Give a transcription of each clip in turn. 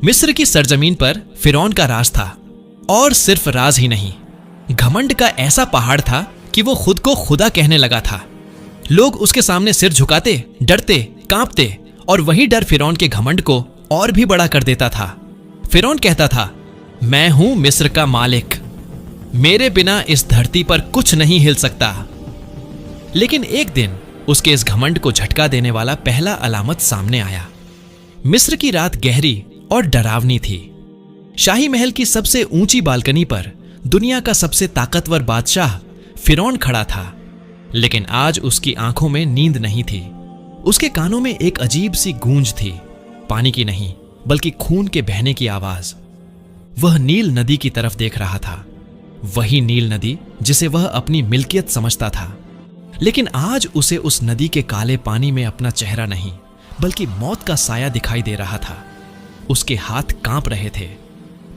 मिस्र की सरजमीन पर फिरौन का राज था, और सिर्फ राज ही नहीं, घमंड का ऐसा पहाड़ था कि वो खुद को खुदा कहने लगा था। लोग उसके सामने सिर झुकाते, डरते, कांपते, और वही डर फिरौन के घमंड को और भी बड़ा कर देता था। फिरौन कहता था, मैं हूं मिस्र का मालिक, मेरे बिना इस धरती पर कुछ नहीं हिल सकता। लेकिन एक दिन उसके इस घमंड को झटका देने वाला पहला अलामत सामने आया। मिस्र की रात गहरी और डरावनी थी। शाही महल की सबसे ऊंची बालकनी पर दुनिया का सबसे ताकतवर बादशाह फिरौन खड़ा था, लेकिन आज उसकी आंखों में नींद नहीं थी। उसके कानों में एक अजीब सी गूंज थी, पानी की नहीं बल्कि खून के बहने की आवाज। वह नील नदी की तरफ देख रहा था, वही नील नदी जिसे वह अपनी मिल्कियत समझता था। लेकिन आज उसे उस नदी के काले पानी में अपना चेहरा नहीं बल्कि मौत का साया दिखाई दे रहा था। उसके हाथ कांप रहे थे।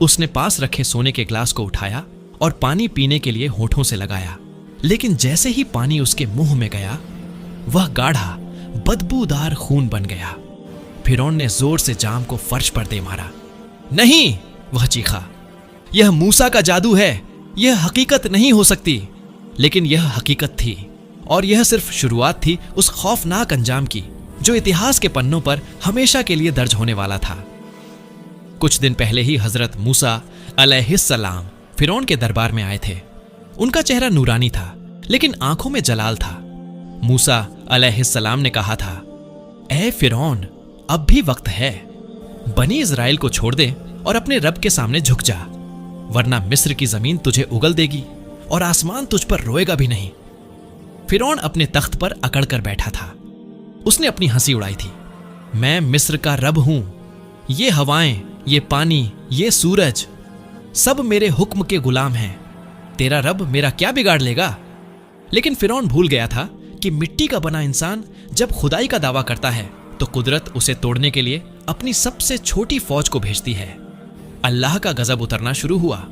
उसने पास रखे सोने के ग्लास को उठाया और पानी पीने के लिए होठों से लगाया, लेकिन जैसे ही पानी उसके मुंह में गया, वह गाढ़ा बदबूदार खून बन गया। फिरौन ने जोर से जाम को फर्श पर दे मारा। नहीं, वह चीखा, यह मूसा का जादू है, यह हकीकत नहीं हो सकती। लेकिन यह हकीकत थी, और यह सिर्फ शुरुआत थी उस खौफनाक अंजाम की जो इतिहास के पन्नों पर हमेशा के लिए दर्ज होने वाला था। कुछ दिन पहले ही हजरत मूसा अलैहिस्सलाम फिरौन के दरबार में आए थे। उनका चेहरा नूरानी था, लेकिन आंखों में जलाल था। मूसा अलैहिस्सलाम ने कहा था, ऐ फिरौन, अब भी वक्त है, बनी इज़राइल को छोड़ दे और अपने रब के सामने झुक जा, वरना मिस्र की जमीन तुझे उगल देगी और आसमान तुझ पर रोएगा भी नहीं। फिरौन अपने तख्त पर अकड़ कर बैठा था। उसने अपनी हंसी उड़ाई थी। मैं मिस्र का रब हूं, ये हवाएं, ये पानी, ये सूरज, सब मेरे हुक्म के गुलाम हैं। तेरा रब मेरा क्या बिगाड़ लेगा? लेकिन फिरौन भूल गया था कि मिट्टी का बना इंसान जब खुदाई का दावा करता है तो कुदरत उसे तोड़ने के लिए अपनी सबसे छोटी फौज को भेजती है। अल्लाह का गजब उतरना शुरू हुआ।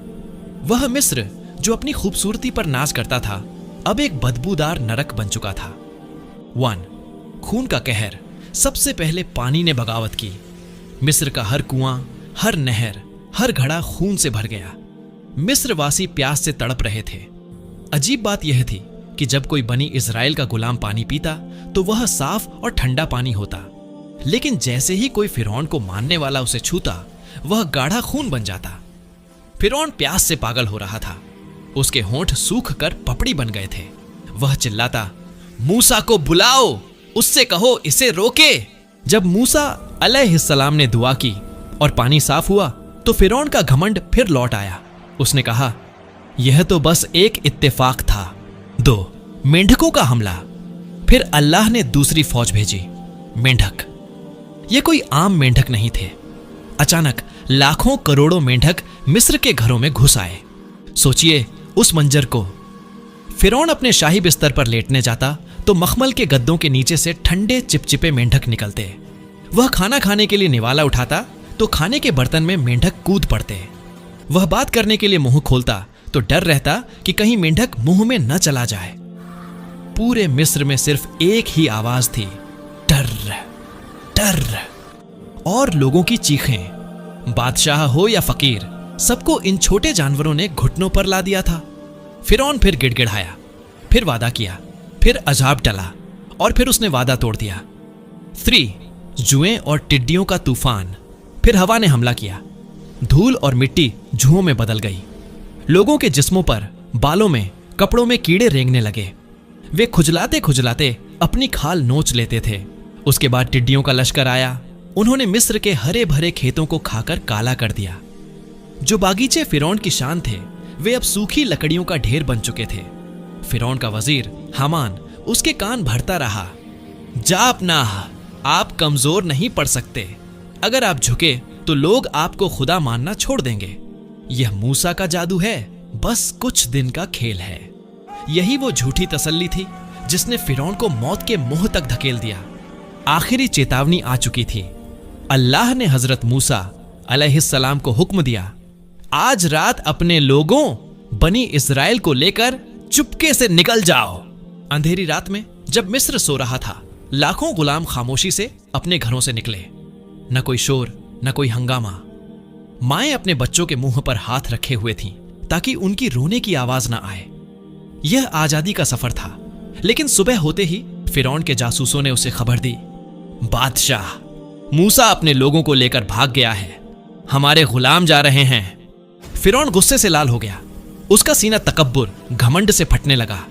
वह मिस्र जो अपनी खूबसूरती पर नाज करता था, अब एक बदबूदार नरक बन चुका था। 1. खून का कहर। सबसे पहले पानी ने बगावत की। मिस्र का हर कुआं, हर नहर, हर घड़ा खून से भर गया। मिस्रवासी प्यास से तड़प रहे थे। अजीब बात यह थी कि जब कोई बनी इज़राइल का गुलाम पानी पीता तो वह साफ और ठंडा पानी होता, लेकिन जैसे ही कोई फिरौन को मानने वाला उसे छूता, वह गाढ़ा खून बन जाता। फिरौन प्यास से पागल हो रहा था। उसके होंठ सूख कर पपड़ी बन गए थे। वह चिल्लाता, मूसा को बुलाओ, उससे कहो इसे रोके। जब मूसा अलैहिस्सलाम ने दुआ की और पानी साफ हुआ तो फिरौन का घमंड फिर लौट आया। उसने कहा, यह तो बस एक इत्तेफाक था। 2. मेंढकों का हमला। फिर अल्लाह ने दूसरी फौज भेजी। मेंढक। ये कोई आम मेंढक नहीं थे। अचानक लाखों करोड़ों मेंढक मिस्र के घरों में घुस आए। सोचिए उस मंजर को। फिरौन अपने शाही बिस्तर पर लेटने जाता तो मखमल के गद्दों के नीचे से ठंडे चिपचिपे मेंढक निकलते। वह खाना खाने के लिए निवाला उठाता तो खाने के बर्तन में मेंढक कूद पड़ते। वह बात करने के लिए मुंह खोलता तो डर रहता कि कहीं मेंढक मुंह में न चला जाए। पूरे मिस्र में सिर्फ एक ही आवाज थी, डर डर। और लोगों की चीखें। बादशाह हो या फकीर, सबको इन छोटे जानवरों ने घुटनों पर ला दिया था। फिरौन फिर गिड़गिड़ाया, फिर वादा किया, फिर अजाब टला, और फिर उसने वादा तोड़ दिया। 3. जुएं और टिड्डियों का तूफान। फिर हवा ने हमला किया। धूल और मिट्टी जुओं में बदल गई। लोगों के जिस्मों पर, बालों में, कपड़ों में कीड़े रेंगने लगे। वे खुजलाते खुजलाते अपनी खाल नोच लेते थे। उसके बाद टिड्डियों का लश्कर आया। उन्होंने मिस्र के हरे भरे खेतों को खाकर काला कर दिया। जो बागीचे फिरौन की शान थे, वे अब सूखी लकड़ियों का ढेर बन चुके थे। फिरौन का वजीर हामान उसके कान भरता रहा, जापनाह, आप कमजोर नहीं पड़ सकते। अगर आप झुके तो लोग आपको खुदा मानना छोड़ देंगे। यह मूसा का जादू है, बस कुछ दिन का खेल है। यही वो झूठी तसल्ली थी जिसने फिरौन को मौत के मुंह तक धकेल दिया। आखिरी चेतावनी आ चुकी थी। अल्लाह ने हजरत मूसा अलैहिस्सलाम को हुक्म दिया, आज रात अपने लोगों बनी इज़राइल को लेकर चुपके से निकल जाओ। अंधेरी रात में जब मिस्र सो रहा था, लाखों गुलाम खामोशी से अपने घरों से निकले। न कोई शोर, न कोई हंगामा, माएं अपने बच्चों के मुंह पर हाथ रखे हुए थीं ताकि उनकी रोने की आवाज ना आए। यह आजादी का सफर था, लेकिन सुबह होते ही फिरौन के जासूसों ने उसे खबर दी, बादशाह, मूसा अपने लोगों को लेकर भाग गया है, हमारे गुलाम जा रहे हैं। फिरौन गुस्से से लाल हो गया। उसका सीना तकब्बुर, घमंड से फटने लगा।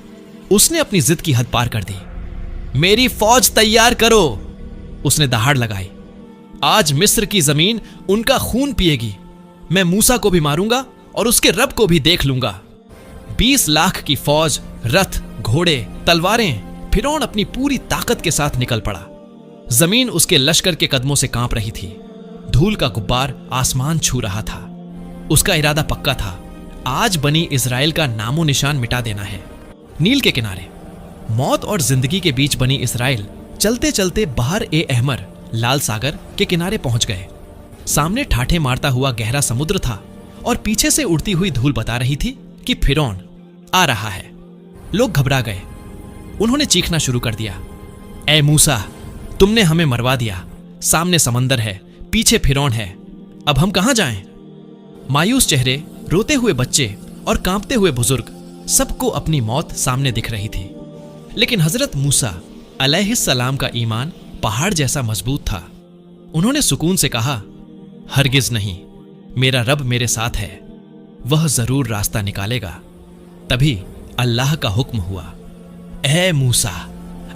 उसने अपनी जिद की हद पार कर दी। मेरी फौज तैयार करो, उसने दहाड़ लगाई। आज मिस्र की जमीन उनका खून पिएगी। मैं मूसा को भी मारूंगा और उसके रब को भी देख लूंगा। 20 लाख की फौज, रथ, घोड़े, तलवारें। फिरौन अपनी पूरी ताकत के साथ निकल पड़ा। जमीन उसके लश्कर के कदमों से कांप रही थी। धूल का गुब्बार आसमान छू रहा था। उसका इरादा पक्का था, आज बनी इजराइल का नामो निशान मिटा देना है। नील के किनारे, मौत और जिंदगी के बीच बनी इजराइल चलते चलते बहर ए अहमर, लाल सागर के किनारे पहुंच गए। सामने ठाठे मारता हुआ गहरा समुद्र था और पीछे से उड़ती हुई धूल बता रही थी कि फिरौन आ रहा है। लोग घबरा गए। उन्होंने चीखना शुरू कर दिया, ए मूसा, तुमने हमें मरवा दिया। सामने समंदर है, पीछे फिरौन है, अब हम कहां जाएं? मायूस चेहरे, रोते हुए बच्चे और कांपते हुए बुजुर्ग, सबको अपनी मौत सामने दिख रही थी। लेकिन हजरत मूसा अलैहिस्सलाम का ईमान पहाड़ जैसा मजबूत था। उन्होंने सुकून से कहा, हरगिज नहीं, मेरा रब मेरे साथ है, वह जरूर रास्ता निकालेगा। तभी अल्लाह का हुक्म हुआ, ए मूसा,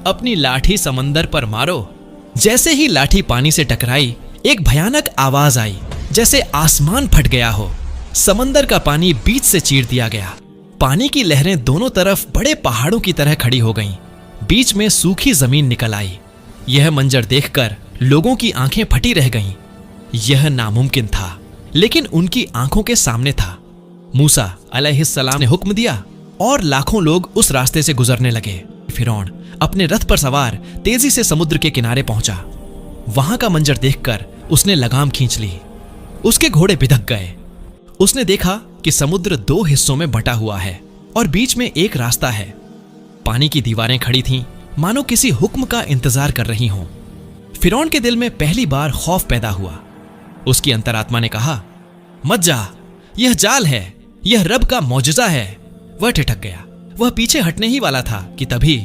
अपनी लाठी समंदर पर मारो। जैसे ही लाठी पानी से टकराई, एक भयानक आवाज आई, जैसे आसमान फट गया हो। समंदर का पानी बीच से चीर दिया गया। पानी की लहरें दोनों तरफ बड़े पहाड़ों की तरह खड़ी हो गईं। बीच में सूखी जमीन निकल आई। यह मंजर देखकर लोगों की आंखें फटी रह गईं। यह नामुमकिन था, लेकिन उनकी आंखों के सामने था। मूसा अलैहिस्सलाम ने हुक्म दिया और लाखों लोग उस रास्ते से गुजरने लगे। फिरौन अपने रथ पर सवार तेजी से समुद्र के किनारे पहुंचा। वहां का मंजर देखकर उसने लगाम खींच ली। उसके घोड़े बिधक गए। उसने देखा कि समुद्र 2 हिस्सों में बटा हुआ है और बीच में एक रास्ता है। पानी की दीवारें खड़ी थीं, मानो किसी हुक्म का इंतजार कर रही हों। फिरौन के दिल में पहली बार खौफ पैदा हुआ। उसकी अंतरात्मा ने कहा, मत जा, यह जाल है, यह रब का मौजज़ा है। वह ठिठक गया। वह पीछे हटने ही वाला था कि तभी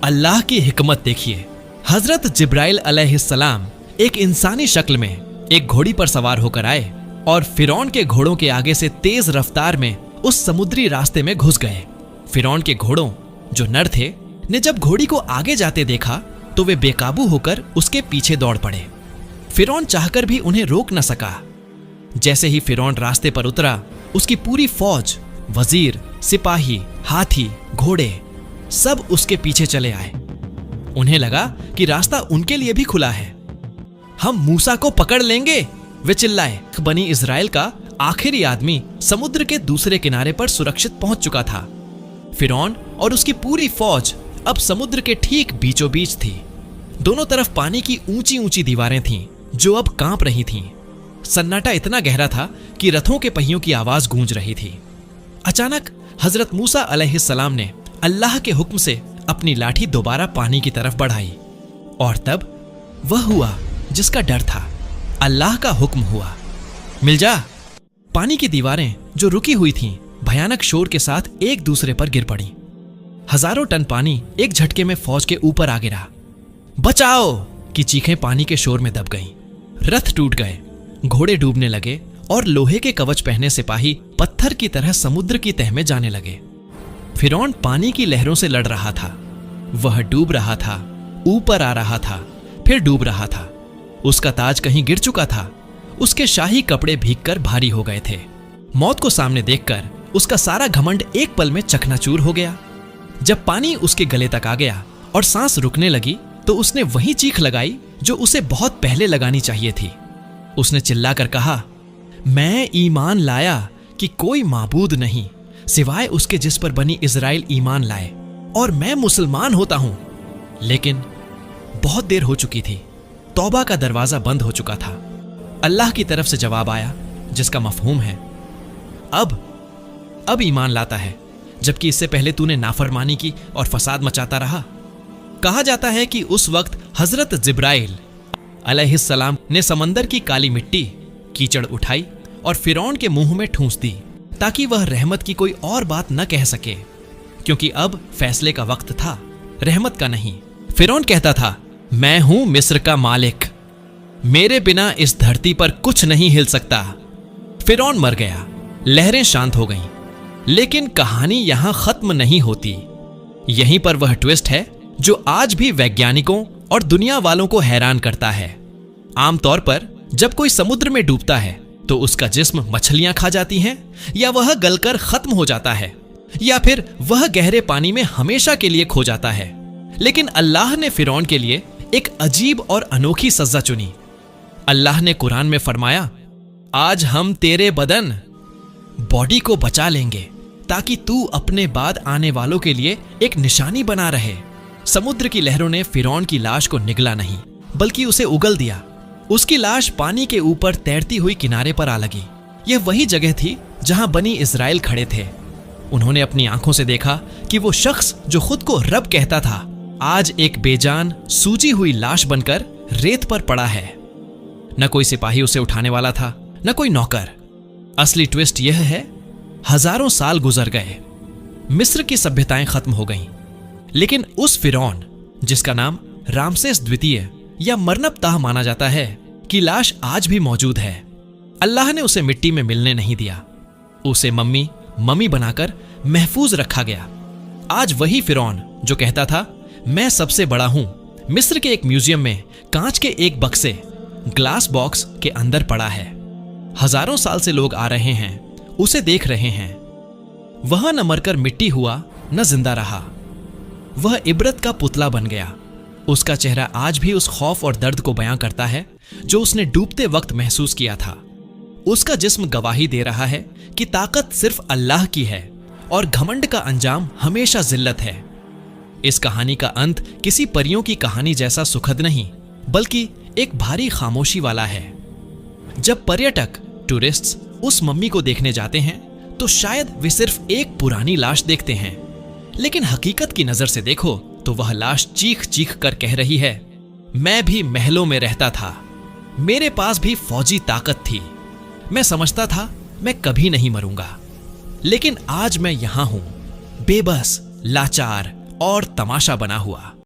अल्लाह की हिकमत देखिए। हजरत जिब्राइल अलैहिस्सलाम एक इंसानी शक्ल में एक घोड़ी पर सवार होकर आए और फिरौन के घोड़ों के आगे से तेज रफ्तार में उस समुद्री रास्ते में घुस गए। फिरौन के घोड़ों, जो नर थे, ने जब घोड़ी को आगे जाते देखा तो वे बेकाबू होकर उसके पीछे दौड़ पड़े। फिरौन चाहकर भी उन्हें रोक न सका। जैसे ही फिरौन रास्ते पर उतरा, उसकी पूरी फौज, वजीर, सिपाही, हाथी, घोड़े सब उसके पीछे चले आए। उन्हें लगा कि रास्ता उनके लिए भी खुला है। हम मूसा को पकड़ लेंगे, वे चिल्लाए। बनी इजराइल का आखिरी आदमी समुद्र के दूसरे किनारे पर सुरक्षित पहुंच चुका था। फिरौन और उसकी पूरी फौज अब समुद्र के ठीक बीचों बीच थी। दोनों तरफ पानी की ऊंची ऊंची दीवारें थीं, जो अब कांप रही थीं। सन्नाटा इतना गहरा था कि रथों के पहियों की आवाज गूंज रही थी। अचानक हजरत मूसा अलैहिस्सलाम ने अल्लाह के हुक्म से अपनी लाठी दोबारा पानी की तरफ बढ़ाई और तब वह हुआ जिसका डर था। अल्लाह का हुक्म हुआ, मिल जा। पानी की दीवारें जो रुकी हुई थीं, भयानक शोर के साथ एक दूसरे पर गिर पड़ी। हजारों टन पानी एक झटके में फौज के ऊपर आ गिरा। बचाओ की चीखें पानी के शोर में दब गईं। रथ टूट गए, घोड़े डूबने लगे और लोहे के कवच पहने सिपाही पत्थर की तरह समुद्र की तह में जाने लगे। फिरौन पानी की लहरों से लड़ रहा था। वह डूब रहा था, ऊपर आ रहा था, फिर डूब रहा था। उसका ताज कहीं गिर चुका था। उसके शाही कपड़े भीगकर भारी हो गए थे। मौत को सामने देखकर उसका सारा घमंड एक पल में चकनाचूर हो गया। जब पानी उसके गले तक आ गया और सांस रुकने लगी तो उसने वही चीख लगाई जो उसे बहुत पहले लगानी चाहिए थी। उसने चिल्लाकर कहा, मैं ईमान लाया कि कोई माबूद नहीं सिवाय उसके जिस पर बनी इजराइल ईमान लाए, और मैं मुसलमान होता हूं। लेकिन बहुत देर हो चुकी थी। तौबा का दरवाजा बंद हो चुका था। अल्लाह की तरफ से जवाब आया जिसका मफहूम है, अब ईमान लाता है, जबकि इससे पहले तूने नाफरमानी की और फसाद मचाता रहा। कहा जाता है कि उस वक्त हजरत जिब्राइल अलैहिस्सलाम ने समंदर की काली मिट्टी कीचड़ उठाई और फिरौन के मुंह में ठूंस दी, ताकि वह रहमत की कोई और बात न कह सके, क्योंकि अब फैसले का वक्त था, रहमत का नहीं। फिरौन कहता था, मैं हूं मिस्र का मालिक, मेरे बिना इस धरती पर कुछ नहीं हिल सकता। फिरौन मर गया, लहरें शांत हो गईं, लेकिन कहानी यहां खत्म नहीं होती। यहीं पर वह ट्विस्ट है जो आज भी वैज्ञानिकों और दुनिया वालों को हैरान करता है। आमतौर पर जब कोई समुद्र में डूबता है तो उसका जिस्म मछलियां खा जाती हैं, या वह गलकर खत्म हो जाता है, या फिर वह गहरे पानी में हमेशा के लिए खो जाता है। लेकिन अल्लाह ने फिरौन के लिए एक अजीब और अनोखी सजा चुनी। अल्लाह ने कुरान में फरमाया, आज हम तेरे बदन बॉडी को बचा लेंगे ताकि तू अपने बाद आने वालों के लिए एक निशानी बना रहे। समुद्र की लहरों ने फिरौन की लाश को निगला नहीं, बल्कि उसे उगल दिया। उसकी लाश पानी के ऊपर तैरती हुई किनारे पर आ लगी। यह वही जगह थी जहां बनी इजराइल खड़े थे। उन्होंने अपनी आंखों से देखा कि वो शख्स जो खुद को रब कहता था, आज एक बेजान सूजी हुई लाश बनकर रेत पर पड़ा है। न कोई सिपाही उसे उठाने वाला था, न कोई नौकर। असली ट्विस्ट यह है, हजारों साल गुजर गए, मिस्र की सभ्यताएं खत्म हो गईं, लेकिन उस फिरौन जिसका नाम रामसेस द्वितीय या मरनबताह माना जाता है की लाश आज भी मौजूद है। अल्लाह ने उसे मिट्टी में मिलने नहीं दिया, उसे मम्मी बनाकर महफूज रखा गया। आज वही फिरौन जो कहता था, मैं सबसे बड़ा हूं, मिस्र के एक म्यूजियम में कांच के एक बक्से ग्लास बॉक्स के अंदर पड़ा है। हजारों साल से लोग आ रहे हैं, उसे देख रहे हैं। वह न मरकर मिट्टी हुआ, न जिंदा रहा। वह इबरत का पुतला बन गया। उसका चेहरा आज भी उस खौफ और दर्द को बयां करता है जो उसने डूबते वक्त महसूस किया था। उसका जिस्म गवाही दे रहा है कि ताकत सिर्फ अल्लाह की है और घमंड का अंजाम हमेशा जिल्लत है। इस कहानी का अंत किसी परियों की कहानी जैसा सुखद नहीं, बल्कि एक भारी खामोशी वाला है। जब पर्यटक टूरिस्ट्स उस मम्मी को देखने जाते हैं तो शायद वे सिर्फ एक पुरानी लाश देखते हैं, लेकिन हकीकत की नजर से देखो तो वह लाश चीख चीख कर कह रही है, मैं भी महलों में रहता था, मेरे पास भी फौजी ताकत थी, मैं समझता था मैं कभी नहीं मरूंगा, लेकिन आज मैं यहां हूं, बेबस, लाचार और तमाशा बना हुआ।